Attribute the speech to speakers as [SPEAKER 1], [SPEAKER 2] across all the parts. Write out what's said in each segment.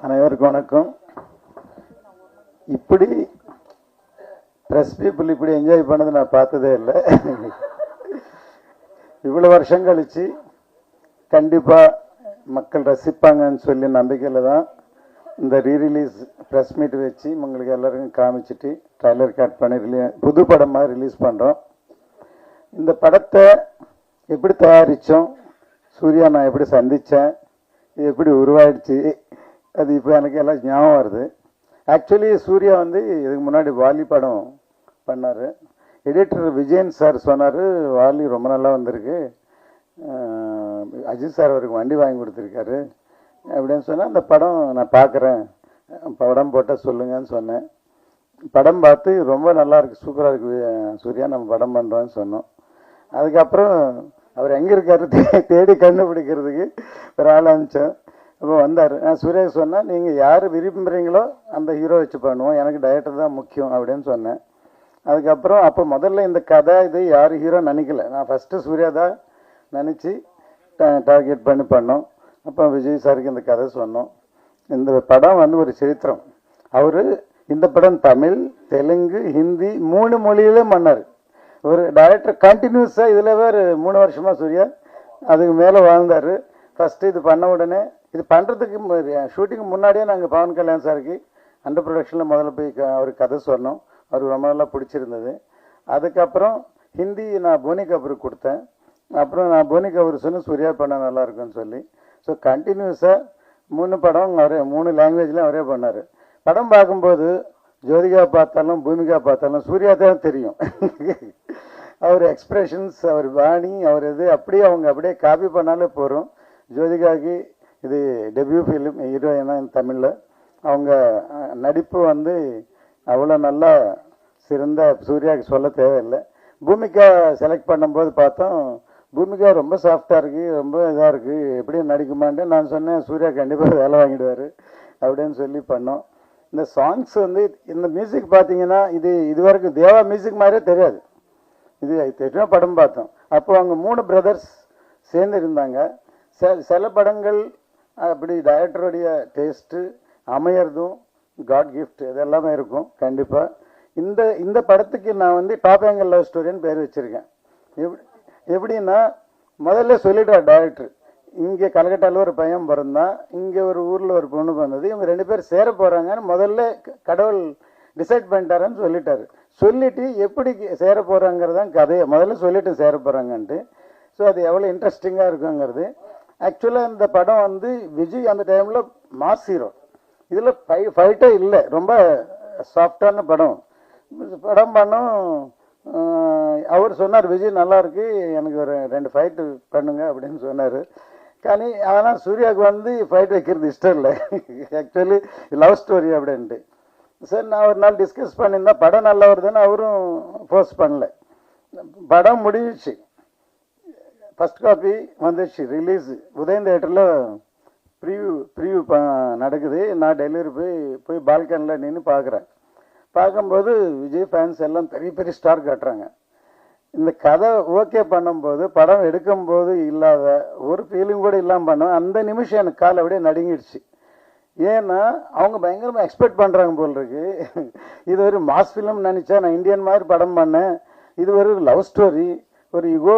[SPEAKER 1] அனைவருக்கும் வணக்கம். இப்படி ப்ரெஸ் பீப்புள் இப்படி என்ஜாய் பண்ணது நான் பார்த்ததே இல்லை. இவ்வளோ வருஷம் கழிச்சு கண்டிப்பாக மக்கள் ரசிப்பாங்கன்னு சொல்லி நம்பிக்கையில் தான் இந்த ரீரிலீஸ் ப்ரெஸ் மீட் வச்சு உங்களுக்கு எல்லாருக்கும் காமிச்சிட்டு ட்ரைலர் கட் பண்ணி புது படமாக ரிலீஸ் பண்ணுறோம். இந்த படத்தை எப்படி தயாரித்தோம், சூர்யா நான் எப்படி சந்தித்தேன், இது எப்படி உருவாயிடுச்சு, அது இப்போ எனக்கு எல்லாம் ஞாபகம் வருது. ஆக்சுவலி சூர்யா இதுக்கு முன்னாடி வாலி படம் பண்ணார். எடிட்டர் விஜயன் சார் சொன்னார், வாலி ரொம்ப நல்லா வந்திருக்கு, அஜித் சார் அவருக்கு வண்டி வாங்கி கொடுத்துருக்காரு அப்படின்னு சொன்னால் அந்த படம் நான் பார்க்குறேன், படம் போட்டால் சொல்லுங்கன்னு சொன்னேன். படம் பார்த்து ரொம்ப நல்லா இருக்குது, சூப்பராக இருக்குது சூர்யா, நம்ம படம் பண்ணுறோன்னு சொன்னோம். அதுக்கப்புறம் அவர் எங்கே இருக்காரு தேடி கண்டுபிடிக்கிறதுக்கு ஒரு ஆள் அனுப்பிச்சோம். அப்போ வந்தார். நான் சூர்யா சொன்னேன், நீங்கள் யார் விரும்புகிறீங்களோ அந்த ஹீரோ வச்சு பண்ணுவோம், எனக்கு டைரக்டர் தான் முக்கியம் அப்படின்னு சொன்னேன். அதுக்கப்புறம் அப்போ முதல்ல இந்த கதை இது யார் ஹீரோ நினைக்கல, நான் ஃபஸ்ட்டு சூர்யா தான் நினச்சி டார்கெட் பண்ணி பண்ணோம். அப்போ விஜய் சாருக்கு இந்த கதை சொன்னோம். இந்த படம் ஒரு சரித்திரம். அவர் இந்த படம் தமிழ், தெலுங்கு, ஹிந்தி 3 மொழியிலும் பண்ணார். ஒரு டைரக்டர் கண்டினியூஸாக இதில் வேறு 3 வருஷமாக சூர்யா அதுக்கு மேலே வாழ்ந்தார். ஃபஸ்ட்டு இது பண்ண உடனே இது பண்ணுறதுக்கு ஷூட்டிங்கு முன்னாடியே நாங்கள் பவன் கல்யாண் சாருக்கு அண்டர் ப்ரொடக்ஷனில் முதல்ல போய் அவருக்கு கதை சொன்னோம். அவருக்கு ரொம்ப நல்லா பிடிச்சிருந்தது. அதுக்கப்புறம் ஹிந்தி நான் போனி கபூருக்கு கொடுத்தேன். அப்புறம் நான் போனி கபூர் சொன்னேன் சூர்யா பண்ண நல்லா இருக்குன்னு சொல்லி. ஸோ கண்டினியூஸாக 3 படம் அவரே 3 லாங்குவேஜ்லையும் அவரே பண்ணார். படம் பார்க்கும்போது ஜோதிகா பார்த்தாலும் பூமிகா பார்த்தாலும் சூர்யா தான் தெரியும். அவர் எக்ஸ்பிரஷன்ஸ், அவர் பாணி, அவர் இது அப்படியே அவங்க அப்படியே காப்பி பண்ணாலே போகிறோம். ஜோதிகாவுக்கு இது டெபியூ ஃபிலிம், ஹீரோயினா தமிழில். அவங்க நடிப்பு அவ்வளோ நல்லா சிறந்த, சூர்யாவுக்கு சொல்ல தேவையில்லை. பூமிகா செலக்ட் பண்ணும்போது பார்த்தோம், பூமிகா ரொம்ப சாஃப்டாக இருக்குது, ரொம்ப இதாக இருக்குது, எப்படியும் நடிக்குமான்ட்டு நான் சொன்னேன், சூர்யா கண்டிப்பாக வேலை வாங்கிடுவார் அப்படின்னு சொல்லி பண்ணோம். இந்த சாங்ஸ் இந்த மியூசிக் பார்த்தீங்கன்னா இது வரைக்கும் தேவா மியூசிக் மாதிரியே தெரியாது. இது தெரியும் படம் பார்த்தோம். அப்போ அவங்க 3 பிரதர்ஸ் சேர்ந்து இருந்தாங்க. சில படங்கள் அப்படி டைரக்டருடைய டேஸ்ட்டு அமையறதும் காட் கிஃப்ட் இதெல்லாமே இருக்கும் கண்டிப்பாக. இந்த படத்துக்கு நான் டாப் ஆங்கிள் லவ் ஸ்டோரின்னு பேர் வச்சுருக்கேன். எப்படின்னா முதல்ல சொல்லிட்டார் டைரக்டர், இங்கே கல்கட்டாவில் ஒரு பையன் பிறந்தான், இங்கே ஒரு ஊரில் ஒரு பொண்ணு பிறந்தது, இவங்க 2 பேர் சேர போகிறாங்கன்னு முதல்ல கடவுள் டிசைட் பண்ணிட்டாருன்னு சொல்லிட்டாரு. சொல்லிட்டு எப்படி சேர போகிறாங்கிறதான் கதையை முதல்ல சொல்லிட்டு சேர போகிறாங்கன்ட்டு. ஸோ அது எவ்வளோ இன்ட்ரெஸ்டிங்காக இருக்குங்கிறது. ஆக்சுவலாக இந்த படம் விஜய் அந்த டைமில் மாஸ் ஹீரோ, இதில் ஃபைட்டே இல்லை, ரொம்ப சாஃப்டான படம் பண்ணோம். அவர் சொன்னார், விஜய் நல்லா இருக்கு, எனக்கு ஒரு 2 ஃபைட்டு பண்ணுங்க அப்படின்னு சொன்னார். ஆனால் சூர்யாவுக்கு ஃபைட் வைக்கிறது இஷ்டம் இல்லை, ஆக்சுவலி லவ் ஸ்டோரி அப்படின்ட்டு. சார் நான் ஒரு நாள் டிஸ்கஸ் பண்ணியிருந்தேன், படம் நல்லா வருதுன்னு அவரும் ஃபோர்ஸ் பண்ணல. படம் முடிஞ்சிச்சு, ஃபஸ்ட் காப்பி வந்துடுச்சு, ரிலீஸ் உதயம் தேட்டரில் ப்ரிவ்யூ நடக்குது. நான் டெலிவரி போய் பால்கனியில் நின்று பார்க்கும்போது விஜய் ஃபேன்ஸ் எல்லாம் பெரிய பெரிய ஸ்டார் காட்டுறாங்க. இந்த கதை ஓகே பண்ணும்போது படம் எடுக்கும்போது இல்லாத ஒரு ஃபீலிங் கூட இல்லாமல் பண்ணோம். அந்த நிமிஷம் எனக்கு கால் அப்படியே நடுங்கிடுச்சு. ஏன்னா அவங்க பயங்கரமாக எக்ஸ்பெக்ட் பண்ணுறாங்க போல் இருக்கு. இது ஒரு மாஸ் ஃபிலிம் நினச்சா நான் இந்தியன் மாதிரி படம் பண்ணேன், இது ஒரு லவ் ஸ்டோரி, ஒரு ஈகோ,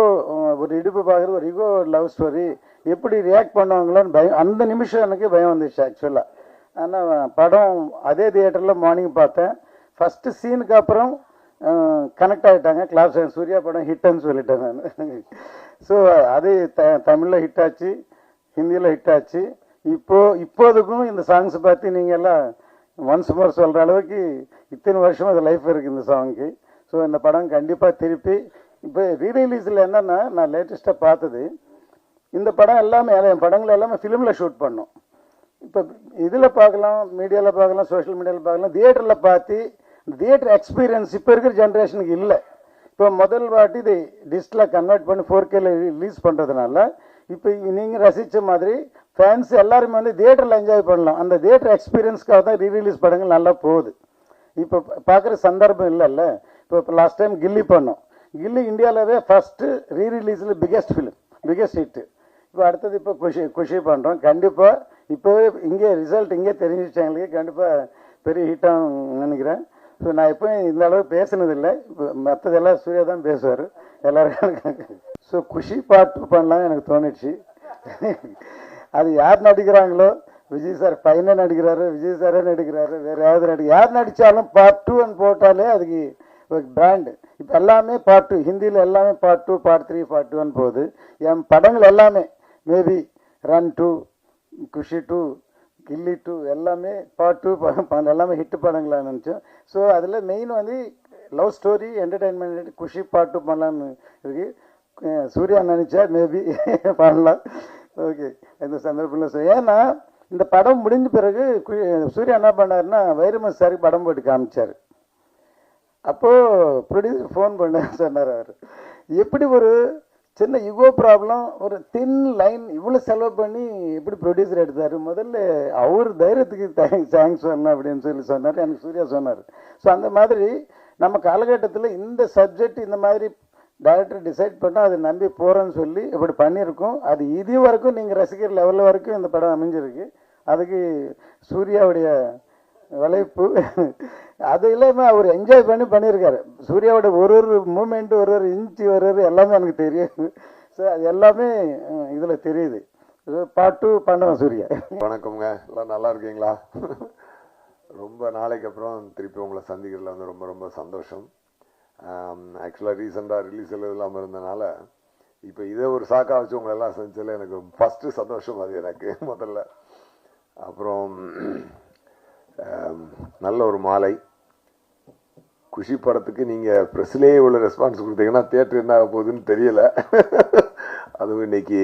[SPEAKER 1] ஒரு இடுப்பு பார்க்குறது ஒரு ஈகோ லவ் ஸ்டோரி, எப்படி ரியாக்ட் பண்ணுவாங்களோன்னு பயம். அந்த நிமிஷம் எனக்கு பயம் வந்துடுச்சு ஆக்சுவலாக. ஆனால் படம் அதே தியேட்டரில் மார்னிங் பார்த்தேன். ஃபஸ்ட்டு சீனுக்கு அப்புறம் கனெக்ட் ஆகிட்டாங்க, கிளாஸ் சூர்யா படம் ஹிட்டுன்னு சொல்லிட்டேன் நான். ஸோ அது தமிழில் ஹிட் ஆச்சு, ஹிந்தியில் ஹிட் ஆச்சு. இப்போதுக்கும் இந்த சாங்ஸ் பார்த்து நீங்கள் எல்லாம் ஒன்ஸ் மோர் சொல்கிற அளவுக்கு இத்தனை வருஷம் அது லைஃப் இருக்குது இந்த சாங்க்கு. ஸோ இந்த படம் கண்டிப்பாக திருப்பி இப்போ ரீரிலீஸில் என்னென்னா, நான் லேட்டஸ்ட்டாக பார்த்தது, இந்த படம் எல்லாமே என் படங்கள் எல்லாமே ஃபிலிமில் ஷூட் பண்ணோம். இப்போ இதில் பார்க்கலாம், மீடியாவில் பார்க்கலாம், சோஷியல் மீடியாவில் பார்க்கலாம், தியேட்டரில் பார்த்து தியேட்டர் எக்ஸ்பீரியன்ஸ் இப்போ இருக்கிற ஜென்ரேஷனுக்கு இல்லை. இப்போ முதல் வாட்டி இது டிஜிட்டலாக கன்வெர்ட் பண்ணி 4Kல ரிலீஸ் பண்ணுறதுனால இப்போ நீங்கள் ரசித்த மாதிரி ஃபேன்ஸ் எல்லாருமே தியேட்டரில் என்ஜாய் பண்ணலாம். அந்த தியேட்டர் எக்ஸ்பீரியன்ஸ்க்காக தான் ரீரிலீஸ் படங்கள் நல்லா போகுது. இப்போ பார்க்குற சந்தர்ப்பம் இல்லைல்ல. இப்போ லாஸ்ட் டைம் கில்லி பண்ணோம், கில்லி இந்தியாவிலவே ஃபஸ்ட்டு ரீரிலீஸில் பிக்கெஸ்ட் ஃபிலிம், பிக்கெஸ்ட் ஹிட்டு. இப்போ அடுத்தது இப்போ குஷி பண்ணுறோம். கண்டிப்பாக இப்போவே இங்கே ரிசல்ட் இங்கே தெரிஞ்சிச்சாங்களுக்கு கண்டிப்பாக பெரிய ஹிட்டாக நினைக்கிறேன். ஸோ நான் எப்போயும் இந்த அளவு பேசுனதில்லை. இப்போ மற்றதெல்லாம் சூர்யா தான் பேசுவார் எல்லாருக்கும். ஸோ குஷி பாட்டு பண்ணலாம் எனக்கு தோணுச்சு. அது யார் நடிக்கிறாங்களோ, விஜய் சார் பையனே நடிக்கிறாரு, விஜய் சாரே நடிக்கிறாரு, வேறு யாராவது யார் நடித்தாலும் பார்ட் 2 போட்டாலே அதுக்கு ஒரு பிராண்டு. இப்போ எல்லாமே பார்ட் 2, ஹிந்தியில் எல்லாமே பார்ட் 2, பார்ட் 3, பார்ட் 2 போகுது. என் படங்கள் எல்லாமே மேபி ரன் 2, குஷி 2, கில்லி 2 எல்லாமே பார்ட் 2 எல்லாமே ஹிட் படங்களாக நினச்சோம். ஸோ அதில் மெயின் வந்து லவ் ஸ்டோரி என்டர்டெயின்மெண்ட் குஷி பார்ட் 2 பண்ணலான்னு இருக்கு. சூர்யா நினச்சா மேபி பண்ணலாம். ஓகே, இந்த சந்தர்ப்பத்தில் ஏன்னா இந்த படம் முடிஞ்ச பிறகு சூர்யா என்ன பண்ணாருன்னா வைரமுத்து சாருக்கு படம் போட்டு காமிச்சார். அப்போது ப்ரொடியூசர் ஃபோன் பண்ண சொன்னார். அவர் எப்படி ஒரு சின்ன யுகோ ப்ராப்ளம், ஒரு தின் லைன் இவ்வளோ செலவு பண்ணி எப்படி ப்ரொடியூசர் எடுத்தார், முதல்ல அவர் தைரியத்துக்கு தேங்க்ஸ் சொல்லணும் அப்படின்னு சொல்லி சொன்னார். எனக்கு சூர்யா சொன்னார். ஸோ அந்த மாதிரி நம்ம காலகட்டத்தில் இந்த சப்ஜெக்ட் இந்த மாதிரி டைரக்டர் டிசைட் பண்ணால் அதை நம்பி போகிறோன்னு சொல்லி இப்படி பண்ணியிருக்கோம். அது இது வரைக்கும் நீங்கள் ரசிகர் லெவலில் வரைக்கும் இந்த படம் அமைஞ்சிருக்கு. அதுக்கு சூர்யாவுடைய உழைப்பு அது இல்லாமல் அவர் என்ஜாய் பண்ணி பண்ணியிருக்காரு. சூர்யாவோட ஒரு மூமெண்ட்டு, ஒரு இன்ச்சு, எல்லாமே எனக்கு தெரியும். ஸோ அது எல்லாமே இதில் தெரியுது. பார்ட் 2 பண்ணுவோம் சூர்யா.
[SPEAKER 2] வணக்கம்ங்க, எல்லாம் நல்லா இருக்கீங்களா? ரொம்ப நாளைக்கு அப்புறம் திருப்பி உங்களை சந்திக்கிறதுல வந்து ரொம்ப ரொம்ப சந்தோஷம். ஆக்சுவலாக ரீசெண்டாக ரிலீஸ் இல்லாமல் இருந்தனால இப்போ இதே ஒரு சாக்கா வச்சு உங்களை எல்லாம் செஞ்சதில் எனக்கு ஃபஸ்ட்டு சந்தோஷம் அது எனக்கு முதல்ல. அப்புறம் நல்ல ஒரு மாலை. குஷி படத்துக்கு நீங்கள் ப்ரெஸ்லேயே இவ்வளோ ரெஸ்பான்ஸ் கொடுத்தீங்கன்னா தியேட்டர் என்ன ஆக போகுதுன்னு தெரியல. அதுவும் இன்னைக்கு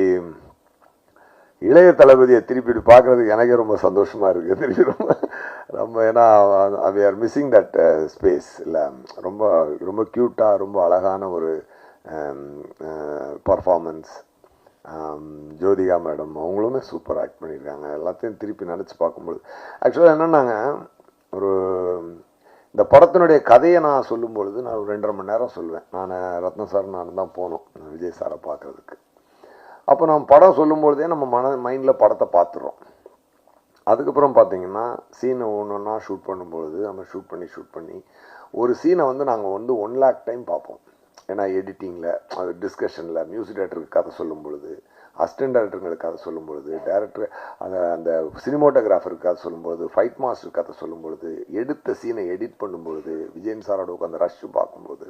[SPEAKER 2] இளைய தளபதியை திருப்பி பார்க்குறதுக்கு எனக்கே ரொம்ப சந்தோஷமாக இருக்குது. திருப்பி ரொம்ப ஏன்னா we are missing that space இல்லை. ரொம்ப ரொம்ப க்யூட்டாக ரொம்ப அழகான ஒரு பர்ஃபார்மன்ஸ். ஜோதிகா மேடம் அவங்களுமே சூப்பர் ஆக்ட் பண்ணியிருக்காங்க. எல்லாத்தையும் திருப்பி நினச்சி பார்க்கும்போது ஆக்சுவலாக என்னென்னாங்க, ஒரு இந்த படத்தினுடைய கதையை நான் சொல்லும்பொழுது நான் ஒரு 2.5 மணி நேரம் சொல்லுவேன். நான் ரத்ன சார் நான் தான் போனோம் விஜய் சாரை பார்க்குறதுக்கு. அப்போ நம்ம படம் சொல்லும்பொழுதே நம்ம மைண்டில் படத்தை பார்த்துடுறோம். அதுக்கப்புறம் பார்த்தீங்கன்னா சீனை ஒன்றா ஷூட் பண்ணும்பொழுது நம்ம ஷூட் பண்ணி ஒரு சீனை வந்து நாங்கள் வந்து 1 lakh டைம் பார்ப்போம். ஏன்னா எடிட்டிங்கில், அது டிஸ்கஷனில், மியூசிக் டைரக்டருக்கு கதை சொல்லும் பொழுது, அசிஸ்டன்ட் டைரக்டருக்கு கதை சொல்லும் பொழுது, டைரக்டர் அந்த சினிமோட்டோகிராஃபருக்கு கதை சொல்லும்பொழுது, ஃபைட் மாஸ்டருக்கு கதை சொல்லும் பொழுது, எடுத்த சீனை எடிட் பண்ணும்பொழுது, விஜயன் சாரோட உட்காந்து ரஷ் பார்க்கும்போது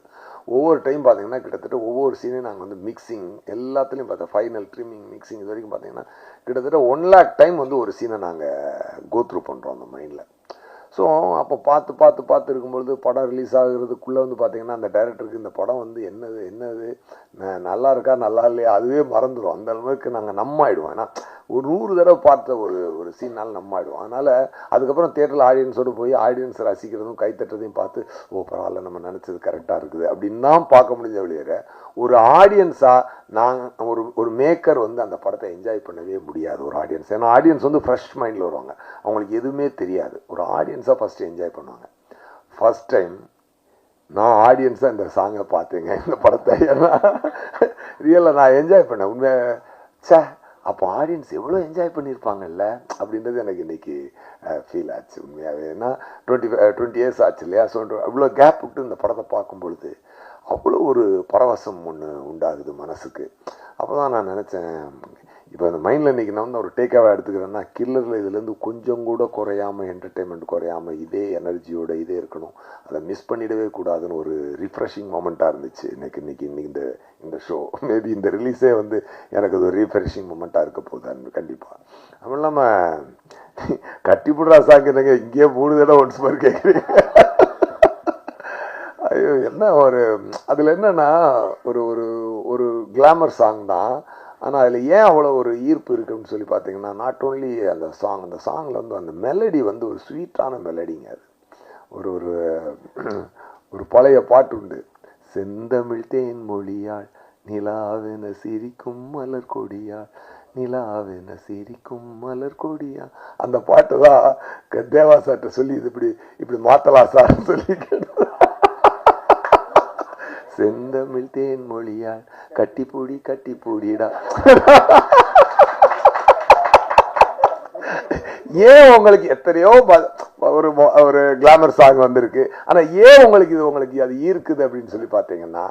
[SPEAKER 2] ஒவ்வொரு டைம் பார்த்தீங்கன்னா கிட்டத்தட்ட ஒவ்வொரு சீனையும் நாங்கள் வந்து மிக்சிங் எல்லாத்துலேயும் பார்த்தோம். ஃபைனல் ட்ரிம்மிங் மிக்சிங் இது வரைக்கும் பார்த்தீங்கன்னா கிட்டத்தட்ட 1 lakh டைம் வந்து ஒரு சீனை நாங்கள் கோத்ரூ பண்ணுறோம் அந்த மைண்டில். ஸோ அப்போ பார்த்து இருக்கும்பொழுது படம் ரிலீஸ் ஆகுறதுக்குள்ளே வந்து பார்த்தீங்கன்னா அந்த டைரக்டருக்கு இந்த படம் வந்து என்னது நல்லா இருக்கா நல்லா இல்லையா அதுவே மறந்துடும். அந்த அளவுக்கு நாங்கள் நம்மாயிடுவோம். ஏன்னா ஒரு 100 தடவை பார்த்த ஒரு சீனால் நம்மாயிடுவோம். அதனால் அதுக்கப்புறம் தியேட்டரில் ஆடியன்ஸோடு போய் ஆடியன்ஸ் ரசிக்கிறதும் கைத்தட்டுறதையும் பார்த்து ஓ பரவாயில்ல நம்ம நினச்சது கரெக்டாக இருக்குது அப்படின்னு தான் பார்க்க முடிஞ்ச வழியிற ஒரு ஆடியன்ஸாக நாங்கள் ஒரு மேக்கர் வந்து அந்த படத்தை என்ஜாய் பண்ணவே முடியாது ஒரு ஆடியன்ஸ். ஏன்னா ஆடியன்ஸ் வந்து ஃப்ரெஷ் மைண்டில் வருவாங்க, அவங்களுக்கு எதுவுமே தெரியாது. ஒரு ஆடியன்ஸாக ஃபஸ்ட்டு என்ஜாய் பண்ணுவாங்க. ஃபஸ்ட் டைம் நான் ஆடியன்ஸாக இந்த சாங்கை பார்த்தேங்க இந்த படத்தை. ஏன்னா ரியலாக நான் என்ஜாய் பண்ணேன் உண்மையாக. சே அப்போ ஆடியன்ஸ் எவ்வளோ என்ஜாய் பண்ணியிருப்பாங்கல்ல அப்படின்றது எனக்கு இன்றைக்கி ஃபீல் ஆச்சு உண்மையாகவே. ஏன்னா 20 இயர்ஸ் ஆச்சு இல்லையா. ஸோ அவ்வளோ கேப் விட்டு இந்த படத்தை பார்க்கும் பொழுது அவ்வளோ ஒரு பரவசம் ஒன்று உண்டாகுது மனசுக்கு. அப்போ தான் நான் நினச்சேன், இப்போ அந்த மைண்டில் இன்றைக்கி நான் வந்து ஒரு டேக்காக எடுத்துக்கிறேன்னா கில்லரில் இதுலேருந்து கொஞ்சம் கூட குறையாமல், என்டர்டெயின்மெண்ட் குறையாமல் இதே எனர்ஜியோட இதே இருக்கணும், அதை மிஸ் பண்ணிடவே கூடாதுன்னு ஒரு ரிஃப்ரெஷிங் மொமெண்ட்டாக இருந்துச்சு இன்னைக்கு இந்த ஷோ. மேபி இந்த ரிலீஸே வந்து எனக்கு அது ஒரு ரீஃப்ரெஷிங் மொமெண்ட்டாக இருக்க போகுது கண்டிப்பாக. அதுவும் இல்லாமல் கட்டிப்புடுறா சாங் என்னங்க இங்கேயே 3 தடவை ஒன்ஸ் மாதிரி கேட்குறீங்க. ஐயோ என்ன ஒரு அதில் என்னன்னா ஒரு கிளாமர் சாங் தான். ஆனால் அதில் ஏன் அவ்வளோ ஒரு ஈர்ப்பு இருக்குன்னு சொல்லி பார்த்தீங்கன்னா நாட் ஓன்லி அந்த சாங்கில் வந்து அந்த மெலடி வந்து ஒரு ஸ்வீட்டான மெலடிங்க. அது ஒரு பழைய பாட்டு உண்டு, செந்தமிழ் தேன் மொழியாள் நிலாவென சிரிக்கும் மலர் கொடியாள் நிலாவென சிரிக்கும் மலர் கொடியா. அந்த பாட்டு தான் தேவா சார்ட்ட சொல்லி இது இப்படி மாத்தலாம் சார்னு சொல்லி கேட்டு, செந்தமிழ் தேன் மொழியாள் கட்டி பூடிடா. ஏன் உங்களுக்கு எத்தனையோ ஒரு ஒரு கிளாமர் சாங் வந்திருக்கு, ஆனா ஏன் உங்களுக்கு அது ஈர்க்குது அப்படின்னு சொல்லி பார்த்தீங்கன்னா,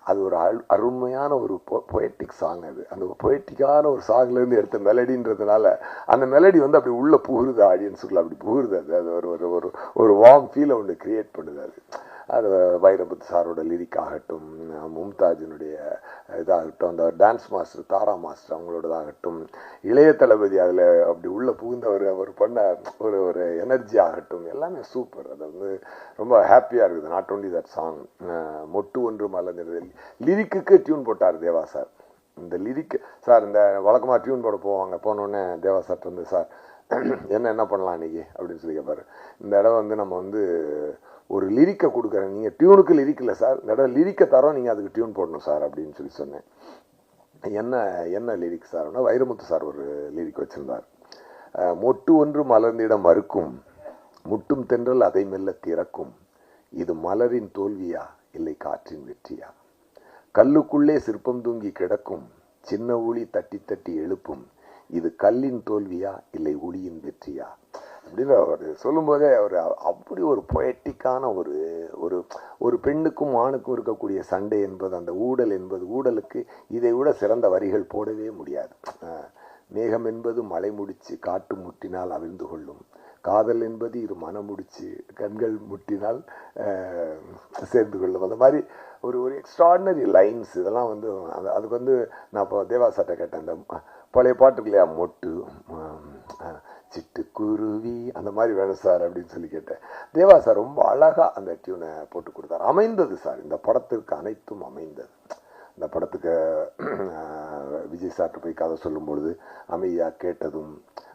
[SPEAKER 2] அது ஒரு அருமையான ஒரு பொயட்டிக் சாங். அது அந்த பொயட்டிக்கான ஒரு சாங்ல இருந்து எடுத்த மெலடின்றதுனால அந்த மெலடி வந்து அப்படி உள்ள புகுருது, ஆடியன்ஸுக்குள்ள அப்படி புகுருது. அது ஒரு ஒரு ஒரு வார்ம் ஃபீலை ஒன்று கிரியேட் பண்ணுது. அது வைரமுத்து சாரோட லிரிக் ஆகட்டும், மும்தாஜினுடைய இதாகட்டும், அந்த டான்ஸ் மாஸ்டர் தாரா மாஸ்டர் அவங்களோடதாகட்டும், இளைய தளபதி அதில் அப்படி உள்ள புகுந்தவர் அவர் பண்ண ஒரு ஒரு எனர்ஜி ஆகட்டும், எல்லாமே சூப்பர். அது வந்து ரொம்ப ஹாப்பியாக இருக்குது. நாட் ஓன்லி தட் சாங், மொட்டு ஒன்று மலர்ந்தது லிரிக்கு டியூன் போட்டார் தேவா சார். இந்த லிரிக் சார் இந்த வழக்கமாக டியூன் போட போவாங்க, போனோடனே தேவா சார் வந்து சார் என்ன பண்ணலாம் இன்னைக்கு அப்படின்னு சொல்லி கேட்பாரு. இந்த இடம் வந்து நம்ம வந்து ஒரு லிரிக்கை கொடுக்குறேன், நீங்கள் டியூனுக்கு லிரிக் இல்லை சார், இந்த இடம் லிரிக்கை தரோம், நீங்கள் அதுக்கு டியூன் போடணும் சார் அப்படின்னு சொல்லி சொன்னேன். என்ன லிரிக் சார்னா வைரமுத்து சார் ஒரு லிரிக் வச்சிருந்தார். மொட்டு ஒன்று மலர்ந்திட மறுக்கும், முட்டும் தென்றல் அதை மெல்ல திறக்கும், இது மலரின் தோல்வியா இல்லை காற்றின் வெற்றியா, கல்லுக்குள்ளே சிற்பம் தூங்கி கிடக்கும், சின்ன ஊழி தட்டி தட்டி எழுப்பும், இது கல்லின் தோல்வியா இல்லை ஒளியின் வெற்றியா அப்படின்னு அவர் சொல்லும்போதே அவர் அப்படி ஒரு பொயட்டிக்கான ஒரு ஒரு பெண்ணுக்கும் ஆணுக்கும் இருக்கக்கூடிய சண்டை என்பது, அந்த ஊடல் என்பது, ஊடலுக்கு இதை விட சிறந்த வரிகள் போடவே முடியாது. மேகம் என்பது மலை முடிச்சு காட்டு முட்டினால் அவிழ்ந்து கொள்ளும், காதல் என்பது இரு மனம் முடிச்சு கண்கள் முட்டினால் சேர்ந்து கொள்ளும். அந்த மாதிரி ஒரு ஒரு எக்ஸ்ட்ராடினரி லைன்ஸ் இதெல்லாம் வந்து அதுக்கு வந்து நான் இப்போ தேவாசாட்டை கேட்டேன். இந்த பழைய பாட்டுக்கு இல்லையா, மொட்டு சிட்டுக்குருவி அந்த மாதிரி வேணும் சார் அப்படின்னு சொல்லி கேட்டேன். தேவா சார் ரொம்ப அழகாக அந்த டியூனை போட்டு கொடுத்தார். அமைந்தது சார், இந்த படத்திற்கு அனைத்தும் அமைந்தது. இந்த படத்துக்கு விஜய் சார்ட்டு போய் கதை சொல்லும்பொழுது அமைதியாக கேட்டதும்,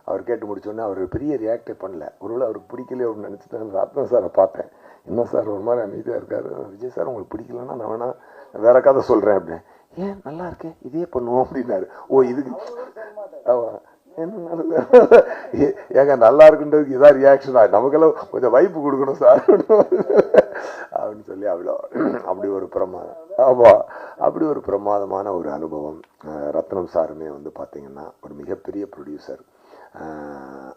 [SPEAKER 2] அவர் கேட்டு முடிச்சோடனே அவர் பெரிய ரியாக்டே பண்ணல. ஒருவேளை அவருக்கு பிடிக்கலையே அப்படின்னு நினச்சிட்டு ரத்னம் சாரை பார்த்தேன். என்ன சார் ஒரு மாதிரி அமைதியாக இருக்காரு, விஜய் சார் உங்களுக்கு பிடிக்கலன்னா நான் வேணா வேற கதை சொல்கிறேன் அப்படின்னு. ஏன் நல்லா இருக்கே இதே பண்ணுவோம் அப்படின்னாரு. ஓ இதுக்கு என்ன ஏங்க நல்லா இருக்குன்றதுக்கு இதான் ரியாக்ஷனா, நமக்கெல்லாம் கொஞ்சம் வைப்பு கொடுக்கணும் சார் அப்படின்னு சொல்லி அப்படி ஒரு பிரமாதம். ஆமாம், அப்படி ஒரு பிரமாதமான ஒரு அனுபவம். ரத்னம் சாருமே வந்து பார்த்தீங்கன்னா ஒரு மிகப்பெரிய ப்ரொடியூசர்.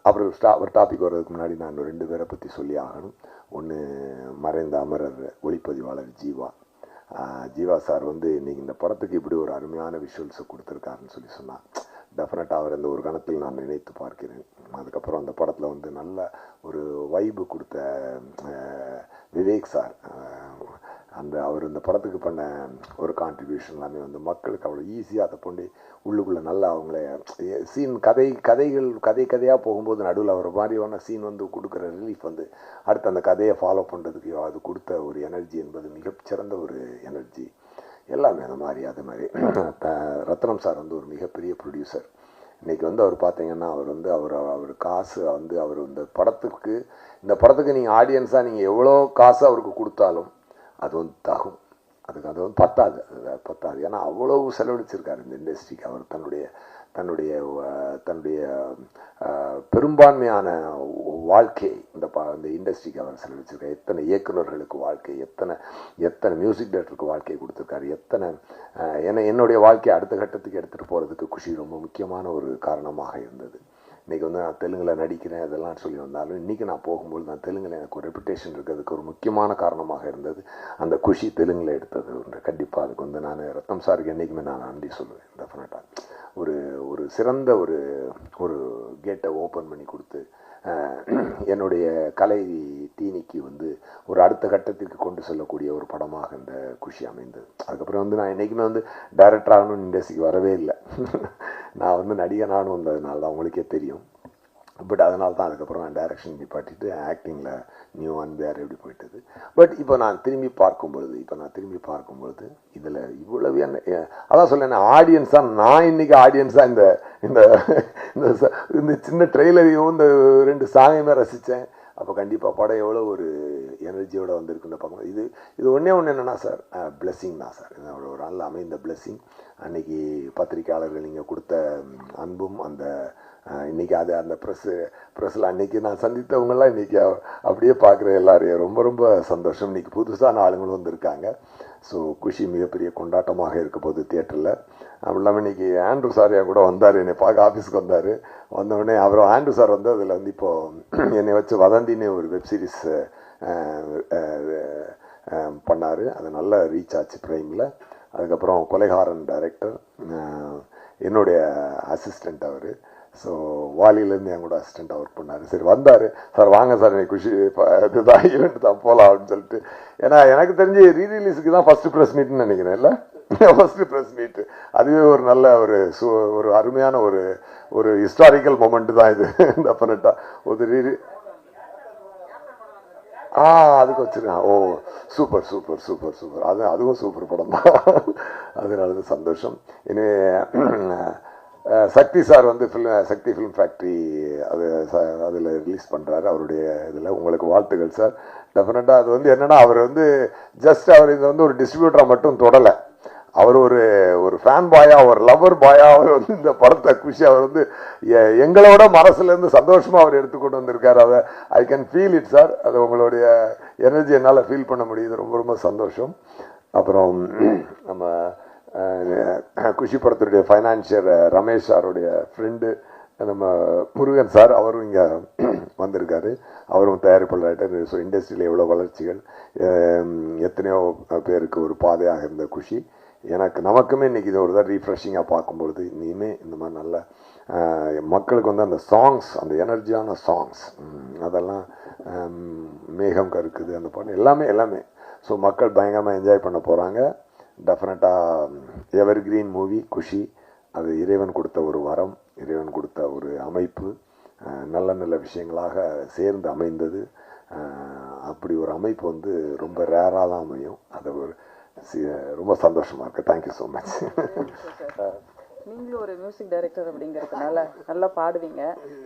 [SPEAKER 2] அப்புறம் ஒரு டாபிக் வர்றதுக்கு முன்னாடி நான் 2 பேரை பற்றி சொல்லி ஆகணும். ஒன்று மறைந்த அமரர் ஒளிப்பதிவாளர் ஜீவா சார் வந்து இன்னைக்கு இந்த படத்துக்கு இப்படி ஒரு அருமையான விஷுவல்ஸை கொடுத்துருக்காருன்னு சொல்லி சொன்னார். டெஃபினட்டாக அவர் இந்த ஒரு கணத்தில் நான் நினைத்து பார்க்கிறேன். அதுக்கப்புறம் அந்த படத்தில் வந்து நல்ல ஒரு வைபு கொடுத்த விவேக் சார், அவர் இந்த படத்துக்கு பண்ண ஒரு கான்ட்ரிபியூஷன் எல்லாமே வந்து மக்களுக்கு அவ்வளோ ஈஸியாக அதை கொண்டு உள்ளுக்குள்ளே நல்லா அவங்கள சீன் கதையாக போகும்போது நடுவில் அவர் மாதிரியான சீன் வந்து கொடுக்குற ரிலீஃப் வந்து அடுத்து அந்த கதையை ஃபாலோ பண்ணுறதுக்கு அது கொடுத்த ஒரு எனர்ஜி என்பது மிகச்சிறந்த ஒரு எனர்ஜி. எல்லாமே அந்த மாதிரி அது மாதிரி ரத்னம் சார் வந்து ஒரு மிகப்பெரிய ப்ரொடியூசர். இன்றைக்கி வந்து அவர் பார்த்தீங்கன்னா அவர் காசு வந்து அவர் இந்த படத்துக்கு நீங்கள் ஆடியன்ஸாக நீங்கள் எவ்வளோ காசு அவருக்கு கொடுத்தாலும் அது வந்து தகும், அது வந்து பத்தாது. ஏன்னா அவ்வளவு செலவழிச்சிருக்காரு இந்த இண்டஸ்ட்ரிக்கு. அவர் தன்னுடைய பெரும்பான்மையான வாழ்க்கை இந்த இண்டஸ்ட்ரிக்கு அவர் செலவழிச்சிருக்காரு. எத்தனை இயக்குநர்களுக்கு வாழ்க்கை, எத்தனை மியூசிக் டைரக்டருக்கு வாழ்க்கையை கொடுத்துருக்காரு, என்னுடைய வாழ்க்கையை அடுத்த கட்டத்துக்கு எடுத்துகிட்டு போகிறதுக்கு குஷி ரொம்ப முக்கியமான ஒரு காரணமாக இருந்தது. இன்றைக்கி வந்து நான் தெலுங்கில் நடிக்கிறேன் இதெல்லாம் சொல்லி வந்தாலும் இன்றைக்கி நான் போகும்போது நான் தெலுங்கில் எனக்கு ஒரு ரெப்புடேஷன் இருக்கிறதுக்கு ஒரு முக்கியமான காரணமாக இருந்தது அந்த குஷி தெலுங்கில் எடுத்தது. கண்டிப்பாக அதுக்கு வந்து நான் ரத்னம் சாருக்கு என்றைக்குமே நான் நன்றி சொல்லுவேன். டெஃபினட்டாக ஒரு சிறந்த ஒரு கேட்டை ஓப்பன் பண்ணி கொடுத்து என்னுடைய கலை தீனிக்கு வந்து ஒரு அடுத்த கட்டத்திற்கு கொண்டு செல்லக்கூடிய ஒரு படமாக இந்த குஷி அமைந்தது. அதுக்கப்புறம் வந்து நான் என்றைக்குமே வந்து டைரக்டர் ஆகணும்னு இண்டஸ்ட்ரிக்கு வரவே இல்லை. நான் வந்து நடிகனானு வந்ததுனால தான் உங்களுக்கே தெரியும். பட் அதனால தான் அதுக்கப்புறம் நான் டைரக்ஷன் நிப்பாட்டிட்டு ஆக்டிங்கில் நியூ அண்ட் வேறு எப்படி போயிட்டது. பட் இப்போ நான் திரும்பி பார்க்கும்பொழுது இதில் இவ்வளவு அதான் சொல்லேன், ஆடியன்ஸாக நான் இன்னைக்கு ஆடியன்ஸாக இந்த சின்ன ட்ரெய்லரையும் இந்த 2 சாங்கையுமே ரசித்தேன். அப்போ கண்டிப்பாக படம் எவ்வளோ ஒரு எனர்ஜியோட வந்திருக்குன்னு பார்க்கணும். இது ஒன்றே ஒன்று என்னென்னா சார், பிளெஸ்ஸிங் தான் சார். ஒரு நல்ல அமைந்த பிளெஸ்ஸிங். அன்னைக்கு பத்திரிக்கையாளர்கள் நீங்கள் கொடுத்த அன்பும் அந்த இன்றைக்கி அது அந்த ப்ரெஸ்ஸில் அன்றைக்கி நான் சந்தித்தவங்கெல்லாம் இன்றைக்கி அப்படியே பார்க்குற எல்லாரையும் ரொம்ப ரொம்ப சந்தோஷம். இன்றைக்கி புதுசான ஆளுங்களும் வந்திருக்காங்க. ஸோ குஷி மிகப்பெரிய கொண்டாட்டமாக இருக்க போகுது தியேட்டரில். அப்படி இல்லாமல் இன்றைக்கி ஆண்ட்ரூ சார் என் கூட வந்தார், என்னை பார்க்க ஆஃபீஸ்க்கு வந்தார். வந்தவுடனே அப்புறம் ஆண்ட்ரூ சார் வந்து அதில் வந்து இப்போது என்னை வச்சு வதந்தின்னு ஒரு வெப்சீரிஸ் பண்ணார். அது நல்ல ரீச் ஆச்சு ப்ரைமில். அதுக்கப்புறம் கொலைகாரன் டைரக்டர் என்னுடைய அசிஸ்டண்ட் அவர். ஸோ வாலியிலேருந்து என் கூட அசிஸ்டண்ட்டாக ஒர்க் பண்ணார். சரி வந்தார், சார் வாங்க சார் எனக்கு குஷி இதுதான் ஈவெண்ட் தான் போகலாம் அப்படின்னு சொல்லிட்டு. ஏன்னா எனக்கு தெரிஞ்சு ரீரிலீஸுக்கு தான் ஃபஸ்ட்டு ப்ரெஸ் மீட்னு நினைக்கிறேன். இல்லை ஃபஸ்ட்டு ப்ரெஸ் மீட்டு. அதுவே ஒரு நல்ல ஒரு அருமையான ஒரு ஹிஸ்டாரிக்கல் மொமெண்ட்டு தான் இது. டெஃபினட்டாக ஒரு அதுக்கு வச்சுருக்கேன். ஓ சூப்பர் சூப்பர் சூப்பர் சூப்பர். அதுவும் சூப்பர் படம் தான். அதனால சந்தோஷம். இனி சக்தி சார் வந்து சக்தி ஃபிலிம் ஃபேக்ட்ரி அதில் ரிலீஸ் பண்ணுறாரு. அவருடைய இதில் உங்களுக்கு வாழ்த்துக்கள் சார். டெஃபினட்டாக அது வந்து என்னென்னா அவர் வந்து ஜஸ்ட் அவர் இதை வந்து ஒரு டிஸ்ட்ரிபியூட்டராக மட்டும் தொடலை. அவர் ஒரு ஃபேன் பாயா, ஒரு லவர் பாயா அவர் வந்து இந்த படத்தை குஷி அவர் வந்து எங்களோட மனசுலேருந்து சந்தோஷமாக அவர் எடுத்துக்கொண்டு வந்திருக்காரு. அதை I can feel it sir. அது உங்களுடைய எனர்ஜி என்னால் ஃபீல் பண்ண முடியுது. ரொம்ப ரொம்ப சந்தோஷம். அப்புறம் நம்ம குஷி படத்துடைய ஃபைனான்சியர் ரமேஷ் சாருடைய ஃப்ரெண்டு நம்ம முருகன் சார், அவரும் இங்கே வந்திருக்காரு. அவரும் தயாரிப்பாளர். ஸோ இண்டஸ்ட்ரியில் எவ்வளோ வளர்ச்சிகள், எத்தனையோ பேருக்கு ஒரு பாதையாக இருந்த குஷி. நமக்குமே இன்றைக்கி இது ஒரு தான் ரீஃப்ரெஷிங்காக பார்க்கும்பொழுது இனிமேல் இந்த மாதிரி நல்ல மக்களுக்கு வந்து அந்த சாங்ஸ், அந்த எனர்ஜியான சாங்ஸ், அதெல்லாம் மேகம் கருக்குது அந்த பாட்டு எல்லாமே ஸோ மக்கள் பயங்கரமாக என்ஜாய் பண்ண போகிறாங்க. டெஃபினட்டாக எவர் கிரீன் மூவி குஷி. அது இறைவன் கொடுத்த ஒரு வரம், இறைவன் கொடுத்த ஒரு அமைப்பு, நல்ல நல்ல விஷயங்களாக சேர்ந்து அமைந்தது. அப்படி ஒரு அமைப்பு வந்து ரொம்ப ரேராக தான் அமையும். அது ரொம்ப சந்தோஷமாக இருக்குது. Thank you so much.
[SPEAKER 3] நீங்களும் ஒரு மியூசிக் டைரக்டர் அப்படிங்கிறதுனால நல்லா பாடுவீங்க.